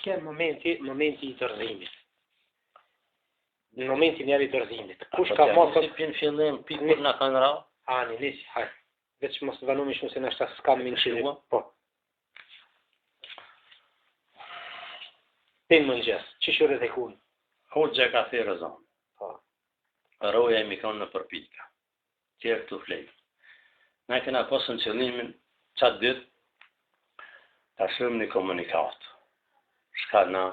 shke momenti I dorëzimit. Në momentin e dorëzimit. Kush ka mos në fillim pikur na kanë ra? Ani, nisi, haj. Veç mos vënumi shumë se na shta s'kam më nëshirua. Po. Tin mëngjes, që shure të kun? Hoxha ka thirë zonë. Po. Roja e mikron në përpika. Tjerë të flejtë. Na kena posën qëllimin qatë dytë ta shumë një komunikatë. Shka na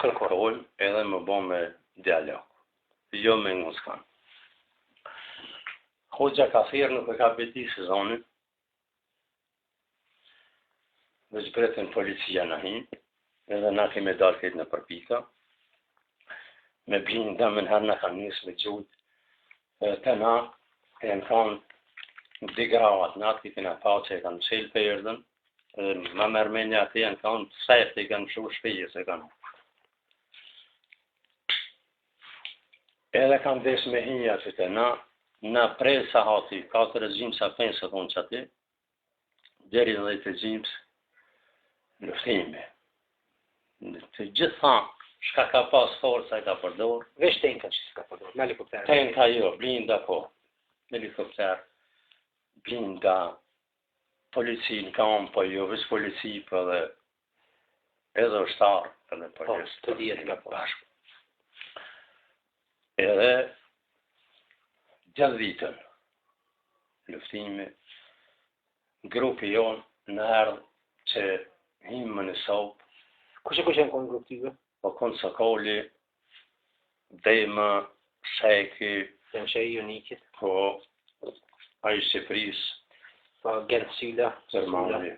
kërkojnë edhe më bo me dialog. Jo me nguskan. Hoxha ka thirë nuk e ka beti se zonin. Veç bretën policia në hinë. Edhe na kemi dalë këtë në përpika. Me blinë dëmën herë në kanë njësë me gjujtë. Të na e në kanë digravat në atë këtë në pa që e kanë qelë për erdën. Ma mërmenja të janë kanë seftë i kanë shumë shpije se kanë. Edhe kanë desh me hinja që të na prej sa hati, 4 gjimë sa 5 se thonë që ati, deri 10 gjimës luftime. Të gjithë thamë, shka ka pas forca I ka përdor. Vesh tenka që s'ka përdor, me helikopter. Tenka jo, blinda po. Helikopter, blinda, polici në kam, po jo, veç polici, po edhe ushtarë, edhe polis. Po, të djetë nga bashkë. Edhe gjatë vitën, luftime, grupi jonë në erdhë që himë më në sopë. Kushe në konë grupë tyve? Po konë Sokoli, Dema, Sheki. Janë Sheki Unikit. Po, a I Shqipëris. Po, Gent Syla. Gjermani.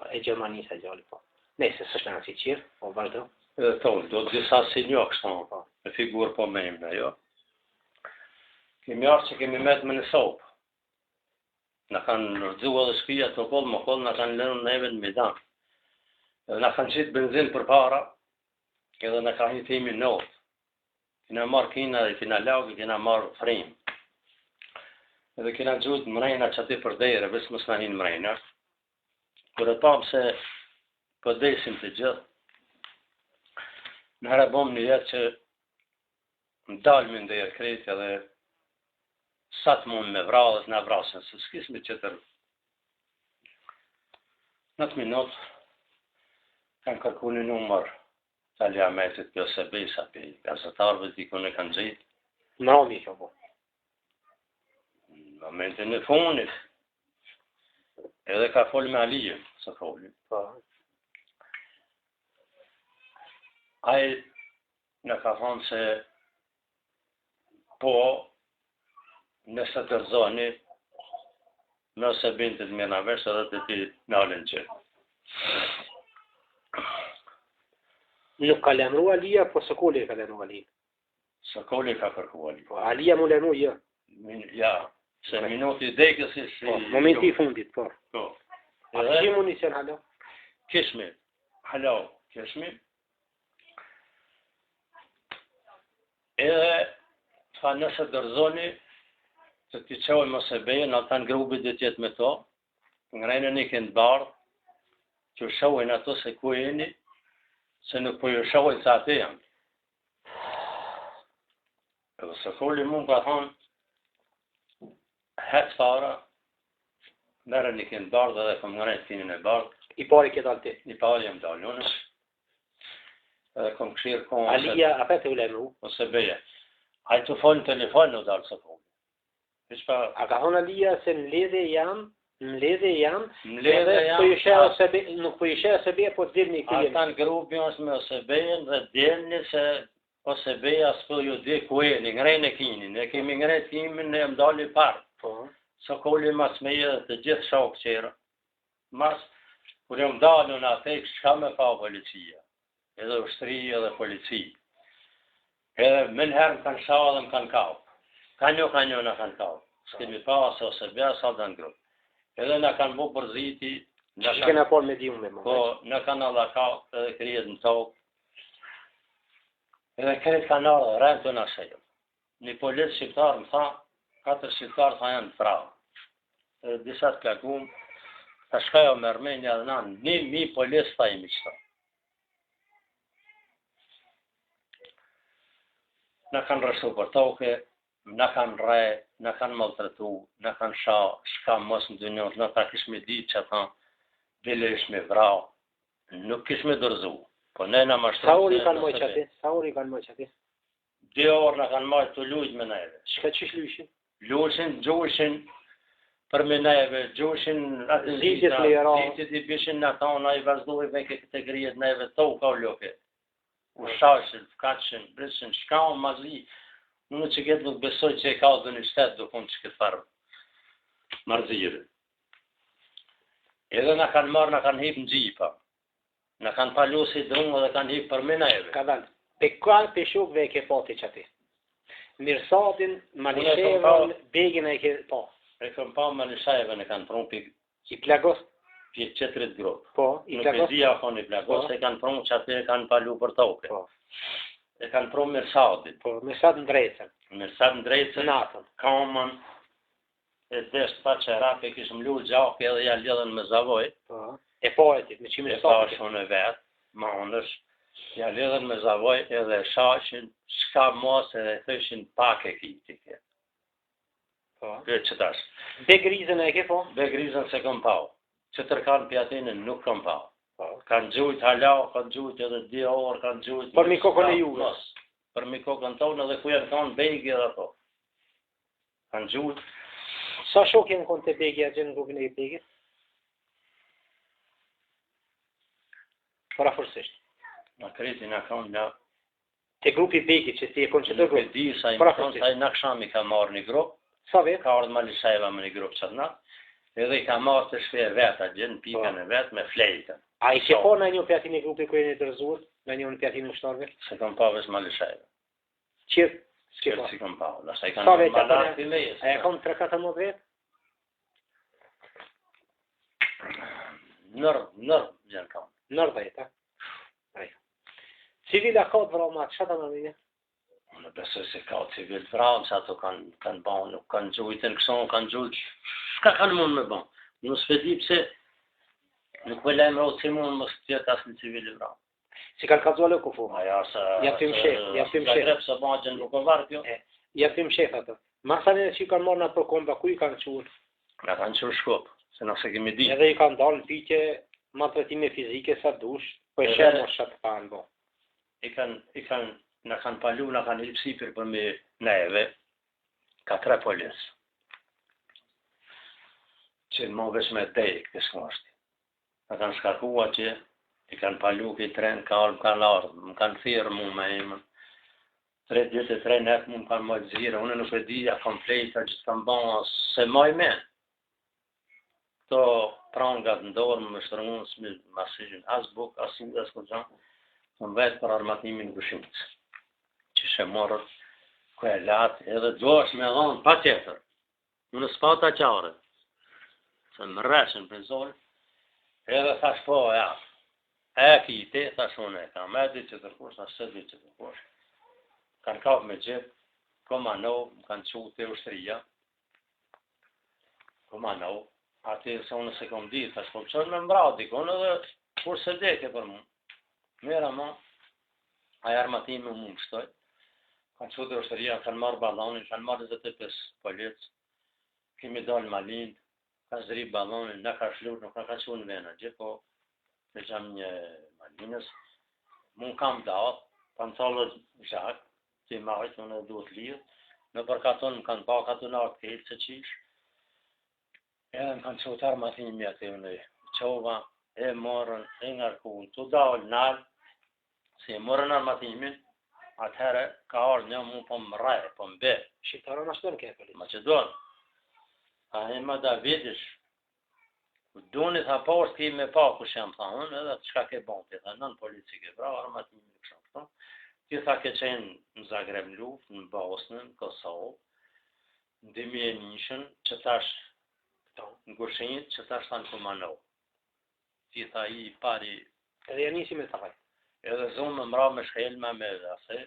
E Gjermanisë e gjali, po. Nese, së shtë në si qirë, po, vazhdo. Edhe tonë, do të disa si një kështë, po, e figurë po me imna, jo. Kemi arë që kemi metë më në sopë. Në kanë rëdhua dhe shpia të kollë, më kollë, në kanë lënë neve në Medan. Edhe në kanë qitë benzin për para, edhe në ka hitimi nëtë. Kina marë kina dhe kina laugë, kina marë frimë. Edhe kina gjujtë mrejna që ati për dhejre, vësë mësë në hinë mrejna. Kër e pamë se pëdesim të gjithë, në herë bom një jetë që më dalë më ndërë krejtë edhe sa të mund me vradhët në vrasën, se s'kis me qëtër. Në të minutë, kanë kërku një numër talja metit për sebesa për gazetarëve t'i kone kanë gjitë. Në romi që po. Në momentin e funit. Edhe ka folë me Alijën, së folë. Po. Ai në ka thonë se po, nëse të rëzoni, nëse bintit me në vesh edhe të ti në alën qëtë. Nuk ka lemru Alija, po Sokoli ka lemru Alija. Sokoli ka kërku Alija. Po, Alija mu lemru, jo. Ja, se minuti dekës si... Po, momenti I fundit, po. Po. A të që muni sen halo? Kishmi. Halo, kishmi. Edhe, fa nëse dërzoni, të t'i qojë mos e bejë, në tanë grupit dhe tjetë me to, ngrejnë një këndë bardë, që shohin ato se ku jeni, se nuk po ju shohin sa atë janë. Edhe Sokoli mund ka thonë, hetë fara, merë një këndë bardë edhe kom ngrejnë t'kinin e bardë. I pari këtë alë ti? I pari jem dalë unës. Edhe kom këshirë konë... Alija, apet e u lemru? Ose beje. A I të folë në telefon në dalë Sokoli. A ka thonë Alija se në ledhe jam, edhe nuk po i shërë se beje, po të dhirë një këllim. Ata në grupi është me ose bejen dhe djelni se ose beja s'po ju dhe ku e, një ngrejnë e kinin. Ne kemi ngrejnë kimin në jam dalë I parë. Po. Sokoli mas me edhe të gjithë shokë qera. Mas, kur jam dalë në atë, shka me pa policia. Edhe ushtri edhe polici. Edhe minëherë më kanë shahë dhe më kanë kapë. Ka një në kanë kapë. S'kemi pasë ose beja sa dhe në grupë. Edhe në kanë bu përziti. Që kena por me diume më. Po, në kanë allakatë edhe krijet në tokë. Edhe kretë kanë ardhë rëndë të në shejëm. Një policë shqiptarë më tha, 4 shqiptarë tha janë të pravë. Edhe disa të plakumë, ta shkajo me Armenja dhe nanë, 1000 policë tha imi qëta. na kanë rështu për toke, na kanë re, na kanë maltretu, na kanë shka mos në dynjot, na ta kishme ditë që ata bile ishme vra, nuk kishme dërzu. Po ne na mashtru. Sa ori kanë mojë qati? Sa ori kanë mojë qati? 2 orë na kanë majtë të lujt me neve. Shka qish lujshin? Lujshin, gjojshin për me neve, gjojshin atë zitët i bishin në tona, i vazhdoj veke këtë grijet neve to ka loke. U shashin, fkatëshin, brishin, shka o mazli. Unë që këtë nuk besoj që e ka dhe një shtetë do konë që këtë farë marzirë. Edhe në kanë marë, në kanë hip në gjipa. Në kanë palu si drumë dhe kanë hip për mina edhe. Ka dalë, pe kanë pe shukve e ke pati që ati? Mirsatin, Malishevën, Begin e ke pa. E këm pa Malishevën e kanë prunë për I plagos? Për 4 grupë. Po, I plagos? Nuk e dhja konë I plagos, e kanë prunë që ati e kanë palu për toke. Po. E kanë prunë Mirsatin. Po, Mirsat në drejtën. Mirsat në drejtën. Natën. Kamën. E deshtë pa që rapi kishëm lu gjake edhe ja lidhen me zavoj. Po. E po e ti, me që Mirsat. E pa shumë e vetë, ma ondësh. Ja lidhen me zavoj edhe shashin, shka mos edhe thëshin pak e kitike. Po. Këtë që tash. Begrizën e ke po? Begrizën se kom pau. Që tërkan pjatinën nuk kom pau. Po. Kanë gjujt hala, kanë gjujt edhe 2 orë, kanë gjujt... Për mi kokën e juve? Për mi kokën tonë edhe ku janë tonë begi edhe to. Kanë gjujt. Sa shok jenë konë të begi a gjenë në grupin e begi? Para forësisht. Në kreti në konë në... Të grupi begi që si e konë që të grupë? Nuk e di sa i më konë, sa i në këshami ka marrë një grupë. Sa vetë? Ka ardhë Malisheva me një grupë qatë natë. Edhe I ka marrë të shfe vetë, a gjenë pikën e vetë me flejtën. A I ke po në një pjatin e grupi kërë një dërzuar, në një pjatin e shtarve? Se kom pa vesh Malisheva. Qërë? Qërë si kom pa, nësa I Sa kanë vetë? malarë të leje. A e kom 3-4 vetë? Nërë, gjenë kam. Nërë vetë, a? Civila ka të vrama, që ta në një? Unë besoj se ka civil vrama, që ato kanë banë, nuk kanë gjujtën këson, kanë gjujtë, shka kanë mund me banë. Unë s'pe di pse, nuk pëllem rrë që mund më së tjetë asë në civil vrama. Si kanë kazuale ku fu? Aja se... Japim shef. Ka grep se banë gjënë Vukovar kjo? Japim shef ato. Masane që I kanë marrë në përkomba, ku I kanë qurë? Nga kanë qurë shkop, se nëse kemi di. Edhe I kanë dalë në pike, maltretime fizike sa dush, po e shenë në shatë panë bo. Në kanë palu, në kanë hipsipir për me neve, ka 3 polis. Që në më vesh me dejk, kësë kështë. Në kanë shkakua që, I kanë palu këtë tren, më kanë ardhë, më kanë thirë mu me imën. 3 ditë e 3 netë mu më kanë më zhire, unë nuk e dija komplejta që të kanë banë, se maj men. Këto prangat në dorë, më shtërënës, më masijin, as buk, as u, as këtë gjanë, më vetë për armatimin gëshimës. Që shë morët, ku e latë, edhe gjosh me dhonë, pa tjetër. Unë s'pata qare, se më rreshin për zonë, edhe thash po, ja, e kite, thash unë e kam, e di që tërkush, thash se di që tërkush. Kanë kapë me gjithë, Komanov, më kanë qu të ushtëria, Komanov, ati se unë se kom ditë, thash po qërë me mbra dikon, edhe kur se deke për mu. Mera ma, aja armatimi mu më shtoj, kanë qu të ushtëria, kanë marrë balonin, kanë marrë 25 policë, kemi dalë malin, ka zri balonin, në ka shlur, nuk në ka qu në vena, gjithë po, në gjam një malinës, mu kam datë, kanë thalët zhak, që I majtë, unë e duhet lidhë, në përkaton më kanë pak ato në aktivit se qish, edhe më kanë qëtë armatimi atë unë e qova, e morën, e ngarkun, të dalë nalë, se e morën armatimin, atëherë ka arë një mu po më rajë, po më be. Shqiptarën ashtë në ke pëllit? Macedonë. A e ma Davidish, duni tha po është ki me pa kush jam tha unë, edhe të shka ke bon, të tha nën polici ke bra, armatimin në kështë këto. Ti tha ke qenë në Zagreb në luft, në Bosnën, në Kosovë, në 2001, që tash në Gushinjit, që tash tha në Kumanov. Ti tha I pari... Edhe janë nisi me taj. Edhe zonë më mra me shkelma me dhase,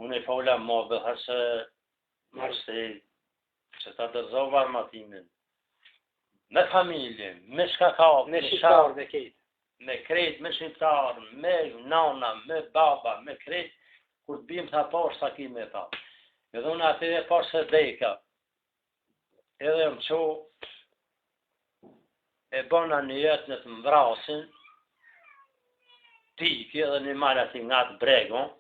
unë e fola më bëhase, mërse, që ta dërzova armatimin. Me familje, me shka ka, me shqiptarë, me kejtë. Me krejt, me shqiptarë, me nana, me baba, me krejt, kur të bim tha poshtë sa kime e pa. Edhe unë atë e poshtë se deka. Edhe më qo e bona një jetë në të mbrasin, tiki edhe një marë ati nga të bregon,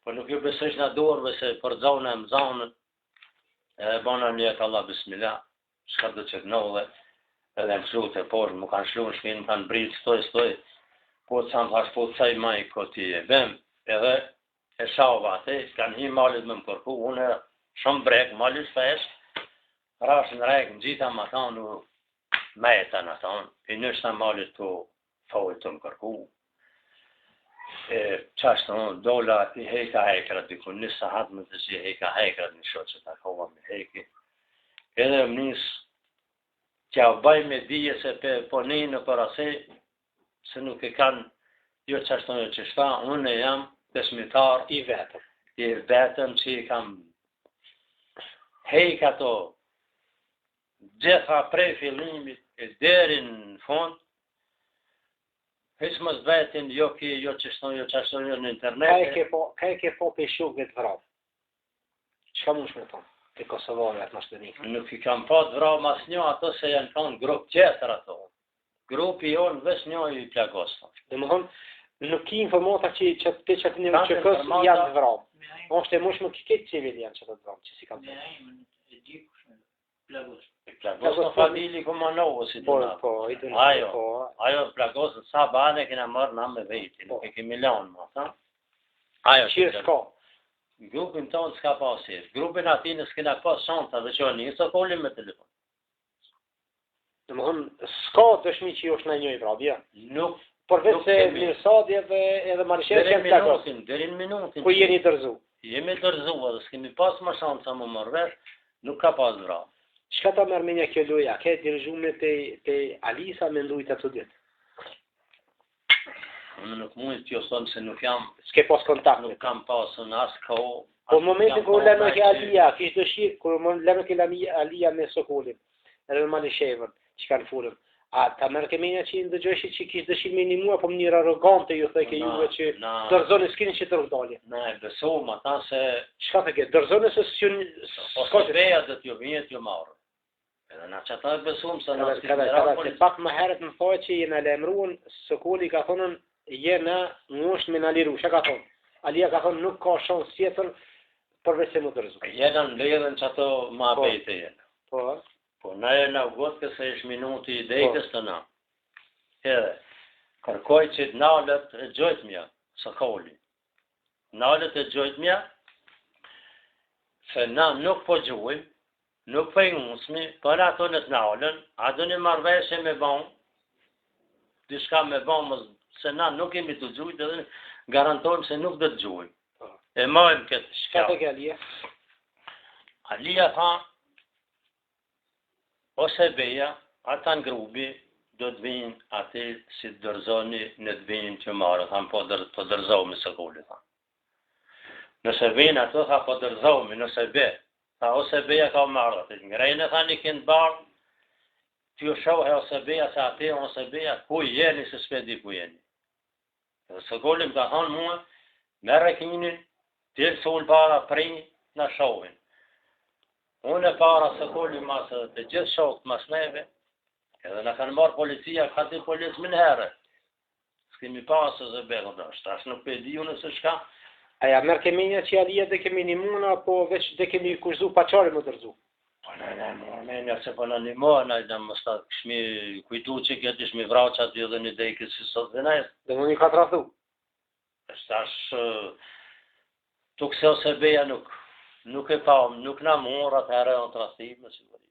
por nuk ju besësh në dorëve se për zonë e më zonën, edhe bona një jetë Allah bismillah, shka dhe që të nëllë, edhe më shlu të porë, më kanë shlu në shpinë, më kanë britë, stoj, po të samë thash, po të saj maj këti e vem, edhe e shava ati, kanë hi malit me më kërku, unë shumë brek, malit fesh, rashë në rejkë, në gjitha më thonë, me e të në thonë, i nështë në malit të fojë të më kërku. Qashtë në dola i hejka hekrat, dikun një sahat më të si hejka hekrat një shotë që ta kova me hejki. Edhe më nisë që a baj me dije se po një për ase, se nuk e kanë, jo qashtë në që shta, unë e jam besmitar I vetëm që i kam hejka to, gjitha prej fillimit e deri në fund, Hiç mos vetin, jo qashton, jo në internet. Ka e ke po për shukve të vrabë? Qëka mund shme thonë? Të Kosovare atë mashtëni? Nuk I kam pa të vrabë mas një ato se janë kanë grup tjetër ato. Grupi jonë vesh një I plagosë. Dhe më thonë, nuk ki informata që të që të një që kësë janë të vrabë. Oshte mosh më këtë civil janë që të vrabë, që si kam të Plagosë në familji ku më nohë, si të nga. Ajo, plagosë në sa bane kena marrë na me vejti, nuk e kemi lanë ma, ta? Ajo, qërë s'ka? Grupin tonë s'ka pasir. Grupin ati në s'kena pas shanta dhe që një, së kolim me telefon. Në më thonë, s'ka dëshmi që jo është në njëj vrabë, ja? Nuk. Por vetë se mirësadi edhe marishërë që plagosë. Derin minutin. Ku jeni dërzu? Jemi dërzu, edhe s'kemi pas më shanta më mërver, nuk ka pas vrabë. Shka ta mërë me një kjo loja? Ke dirëgjume të Alisa me ndujtë atë ditë? Unë nuk mund t'jo thonë se nuk jam... S'ke pas kontakt? Nuk kam pasë në asë ko... Po në momentin kërë leme ke Alia, kishë dëshirë, kërë leme ke Alia me Sokolin, edhe me Malishevën, që kanë furëm, a ta mërë ke menja që ndëgjëshit që kishë dëshirë me një mua, po më njërë arrogante ju thëke juve që dërzone s'kini që të rëvdalje? Ne, besom ata se... Shka thëke, dërzone se s'jun... Ose beja dhe t'ju vinjet ju marë. Edhe na që ata besom se na si se pak më herët më thoi që jena lemruën, Sokoli ka thonën, jena ngosht me në liru, që ka thonë? Alia ka thonë nuk ka shansë tjetër përveç se më dërzu. Jena në ledhen që ato ma bejte jena. Po na e në gotë këse ish minuti I dekës të na. Edhe, kërkoj që nalët e gjojtëmja, Sokoli. Nalët e gjojtëmja, se na nuk po gjujmë, nuk po I ngusmi, për ato në të nalën, a do një marveshe me bon, dishka me bon, se na nuk kemi të gjujt, edhe garantojmë se nuk dhe të gjujmë. E majmë këtë shka. Ka të ke Alia? Alia tha, ose beja, ata në grubi, do të vinë ati si të dërzoni në të vinë që marë, thamë po dërzomi së kulli, tha. Nëse vinë ato, tha po dërzomi, nëse be, tha ose beja ka marë, atë ngrejnë, tha një këndë barë, t'ju shohe ose beja, se ati ose beja, ku jeni, se s'pedi ku jeni. Dhe së kulli më ka thonë mua, merë kinin, t'ilë sul para prinj, në shohin. Unë e para së kulli masë të gjithë shokët mas neve, edhe në kanë marë policia, ka të policë më në herë. S'kemi pasë zë belë dhe është, ashtë nuk pedi unë se shka. Aja, mërë kemi një që Alia dhe kemi një muna, po veç dhe kemi kurzu pa qare më dërzu. Po në një se po në një mua, në më statë këshmi kujtu që këtë ishmi vraqat jo dhe një dejkës si sot dhe nëjë. Dhe më një ka të rathu? Është ashtë, tuk se ose beja nuk e pa, nuk në mura të herë në të rathim, në siguri.